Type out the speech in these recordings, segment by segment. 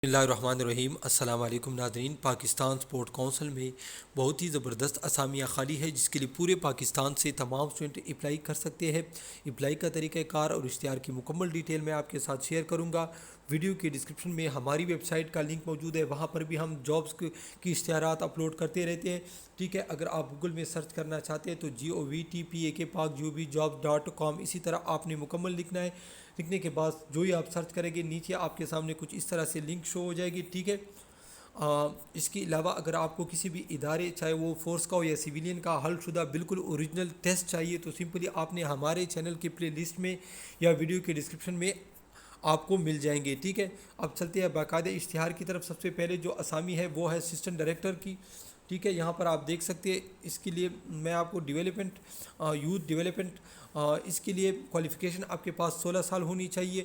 بسم اللہ الرحمن الرحیم۔ السلام علیکم ناظرین۔ پاکستان سپورٹ کونسل میں بہت ہی زبردست اسامیہ خالی ہے جس کے لیے پورے پاکستان سے تمام اسٹوڈنٹ اپلائی کر سکتے ہیں۔ اپلائی کا طریقہ کار اور اشتہار کی مکمل ڈیٹیل میں آپ کے ساتھ شیئر کروں گا۔ ویڈیو کے ڈسکرپشن میں ہماری ویب سائٹ کا لنک موجود ہے، وہاں پر بھی ہم جابز کی اشتہارات اپلوڈ کرتے رہتے ہیں۔ ٹھیک ہے، اگر آپ گوگل میں سرچ کرنا چاہتے ہیں تو GOVTPAK اسی طرح آپ نے مکمل لکھنا ہے۔ لکھنے کے بعد جو ہی آپ سرچ کریں گے نیچے آپ کے سامنے کچھ اس طرح سے لنک شو ہو جائے گی۔ ٹھیک ہے، اس کے علاوہ اگر آپ کو کسی بھی ادارے چاہے وہ فورس کا ہو یا سویلین کا حل شدہ بالکل اوریجنل ٹیسٹ چاہیے تو سمپلی آپ نے ہمارے چینل کی پلے لسٹ میں یا ویڈیو کے ڈسکرپشن میں آپ کو مل جائیں گے۔ ٹھیک ہے، اب چلتے ہیں باقاعدہ اشتہار کی طرف۔ سب سے پہلے جو اسامی ہے وہ ہے اسسٹنٹ ڈائریکٹر کی۔ ٹھیک ہے، یہاں پر آپ دیکھ سکتے ہیں۔ اس کے لیے میں آپ کو یوتھ ڈیولپمنٹ، اس کے لیے کوالیفیکیشن آپ کے پاس 16 سال ہونی چاہیے،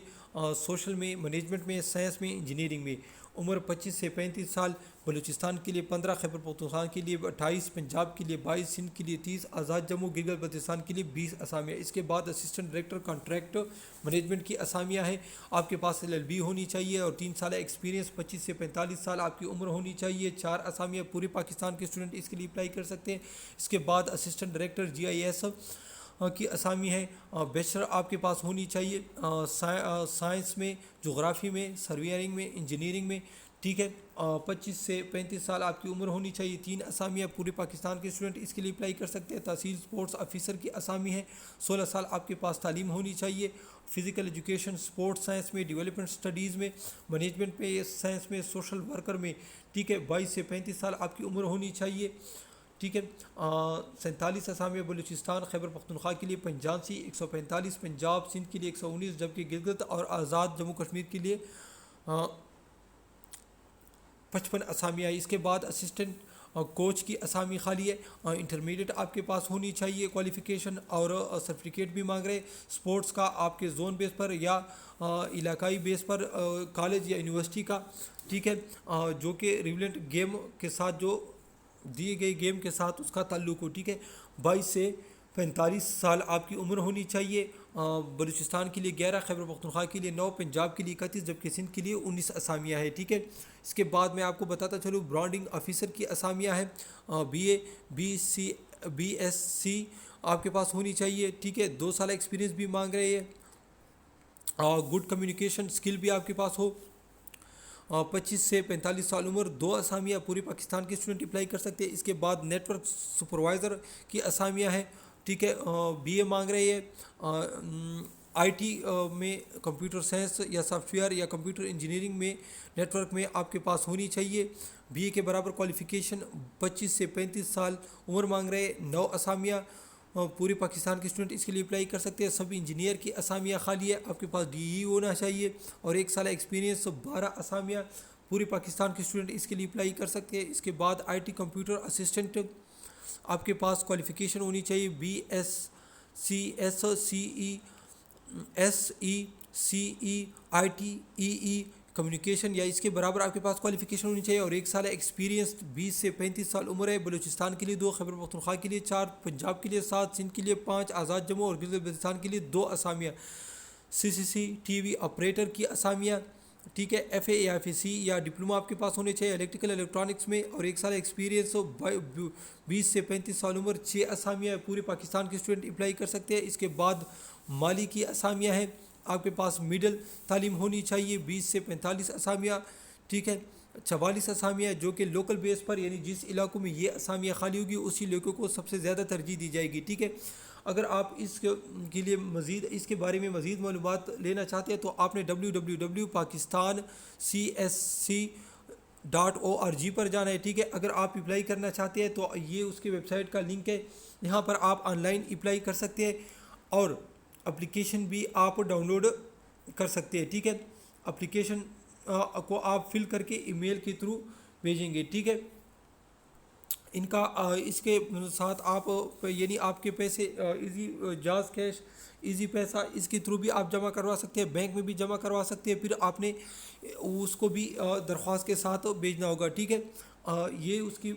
سوشل میں، مینجمنٹ میں، سائنس میں، انجینئرنگ میں۔ عمر 25 سے 35 سال۔ بلوچستان کے لیے 15، خیبر پختونخوا کے لیے 28، پنجاب کے لیے 22، سندھ کے لیے 30، آزاد جموں گلگت بلتستان کے لیے 20 اسامیہ۔ اس کے بعد اسسٹنٹ ڈائریکٹر کانٹریکٹ مینجمنٹ کی اسامیہ ہے۔ آپ کے پاس LLB ہونی چاہیے اور 3 سال ایکسپیرینس۔ 25 سے 45 سال آپ کی عمر ہونی چاہیے۔ 4 اسامیہ، پورے پاکستان کے اسٹوڈنٹ اس کے لیے اپلائی کر سکتے ہیں۔ اس کے بعد اسسٹنٹ ڈائریکٹر GIS کی اسامی ہے۔ بیچلر آپ کے پاس ہونی چاہیے سائنس میں، جغرافی میں، سرویئرنگ میں، انجینئرنگ میں۔ ٹھیک ہے، 25 سے 35 سال آپ کی عمر ہونی چاہیے۔ 3 اسامیہ، پورے پاکستان کے اسٹوڈنٹ اس کے لیے اپلائی کر سکتے ہیں۔ تحصیل سپورٹس آفیسر کی اسامی ہے۔ 16 سال آپ کے پاس تعلیم ہونی چاہیے۔ فزیکل ایجوکیشن، سپورٹس سائنس میں، ڈیولپمنٹ اسٹڈیز میں، مینجمنٹ میں، سائنس میں، سوشل ورکر میں۔ ٹھیک ہے، 22 سے 35 سال آپ کی عمر ہونی چاہیے۔ ٹھیک ہے، 47 اسامیہ بلوچستان خیبر پختونخوا کے لیے 85، 145 پنجاب سندھ کے لیے 119، جبکہ گلگت اور آزاد جموں کشمیر کے لیے 55 اسامیہ۔ اس کے بعد اسسٹنٹ کوچ کی اسامی خالی ہے۔ انٹرمیڈیٹ آپ کے پاس ہونی چاہیے کوالیفیکیشن، اور سرٹیفکیٹ بھی مانگ رہے سپورٹس کا آپ کے زون بیس پر یا علاقائی بیس پر، کالج یا یونیورسٹی کا۔ ٹھیک ہے، جو کہ ریلیونٹ گیم کے ساتھ، جو دیے گئے گیم کے ساتھ اس کا تعلق ہو۔ ٹھیک ہے، 22 سے 45 سال آپ کی عمر ہونی چاہیے۔ بلوچستان کے لیے 11، خیبر پختونخوا کے لیے 9، پنجاب کے لیے 31، جبکہ سندھ کے لیے 19 اسامیہ ہے۔ ٹھیک ہے، اس کے بعد میں آپ کو بتاتا چلوں برانڈنگ آفیسر کی اسامیہ ہے۔ BA BSc آپ کے پاس ہونی چاہیے۔ ٹھیک ہے، 2 سال ایکسپیرینس بھی مانگ رہے ہیں۔ گڈ کمیونیکیشن اسکل بھی آپ کے پاس ہو۔ 25 سے 45 سال عمر۔ 2 اسامیہ، پورے پاکستان کے اسٹوڈنٹ اپلائی کر سکتے ہیں۔ اس کے بعد نیٹ ورک سپروائزر کی اسامیہ ہے۔ ٹھیک ہے، BA مانگ رہے ہیں۔ IT میں کمپیوٹر سائنس یا سافٹ ویئر یا کمپیوٹر انجینئرنگ میں، نیٹ ورک میں آپ کے پاس ہونی چاہیے۔ BA کے برابر کوالیفیکیشن۔ 25 سے 35 سال عمر مانگ رہے ہیں۔ 9 اسامیہ، پورے پاکستان کے اسٹوڈنٹ اس کے لیے اپلائی کر سکتے ہیں۔ سب انجینئر کی اسامیہ خالی ہے۔ آپ کے پاس DE ہونا چاہیے اور 1 سال ایکسپیرینس۔ 12 اسامیہ، پورے پاکستان کے اسٹوڈنٹ اس کے لیے اپلائی کر سکتے ہیں۔ اس کے بعد IT کمپیوٹر اسسٹنٹ آپ کے پاس کوالیفیکیشن ہونی چاہیے BSc SE IT کمیونیکیشن یا اس کے برابر آپ کے پاس کوالیفیکیشن ہونی چاہیے اور 1 سال ایکسپیرینس۔ 20 سے 35 سال عمر ہے۔ بلوچستان کے لیے 2، خیبر پختونخوا کے لیے 4، پنجاب کے لیے 7، سندھ کے لیے 5، آزاد جموں اور گلگت بلتستان کے لیے 2 اسامیہ۔ CCTV آپریٹر کی اسامیہ۔ ٹھیک ہے، FAC یا ڈپلومہ آپ کے پاس ہونے چاہیے الیکٹریکل الیکٹرانکس میں اور 1 سال ایکسپیرینس۔ 20 سے 35 سال عمر۔ 6 اسامیہ، پورے پاکستان کے اسٹوڈنٹ اپلائی کر سکتے ہیں۔ اس کے بعد مالی کی اسامیہ ہے۔ آپ کے پاس مڈل تعلیم ہونی چاہیے۔ 20 سے 45 اسامیہ۔ ٹھیک ہے، 44 اسامیہ، جو کہ لوکل بیس پر، یعنی جس علاقوں میں یہ اسامیہ خالی ہوگی اسی علاقوں کو سب سے زیادہ ترجیح دی جائے گی۔ ٹھیک ہے، اگر آپ اس کے لیے مزید اس کے بارے میں مزید معلومات لینا چاہتے ہیں تو آپ نے www.pakistancsc.org پر جانا ہے۔ ٹھیک ہے، اگر آپ اپلائی کرنا چاہتے ہیں تو یہ اس کے ویب سائٹ کا لنک ہے، یہاں پر آپ آن لائن اپلائی کر سکتے ہیں اور اپلیکیشن بھی آپ ڈاؤن لوڈ کر سکتے ہیں۔ ٹھیک ہے، اپلیکیشن کو آپ فل کر کے ای میل کے تھرو بھیجیں گے۔ ٹھیک ہے، ان کا اس کے ساتھ آپ یعنی آپ کے پیسے ایزی جاز کیش، ایزی پیسہ، اس کے تھرو بھی آپ جمع کروا سکتے ہیں، بینک میں بھی جمع کروا سکتے ہیں، پھر آپ نے اس کو بھی درخواست کے ساتھ بھیجنا ہوگا۔ ٹھیک ہے، یہ اس کی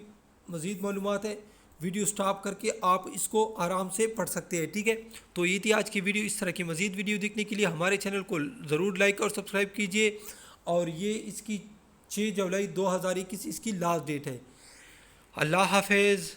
مزید معلومات ہے۔ ویڈیو سٹاپ کر کے آپ اس کو آرام سے پڑھ سکتے ہیں۔ ٹھیک ہے، تو یہ تھی آج کی ویڈیو۔ اس طرح کی مزید ویڈیو دیکھنے کے لیے ہمارے چینل کو ضرور لائک اور سبسکرائب کیجیے، اور یہ اس کی 6 جولائی 2021 اس کی لاسٹ ڈیٹ ہے۔ اللہ حافظ۔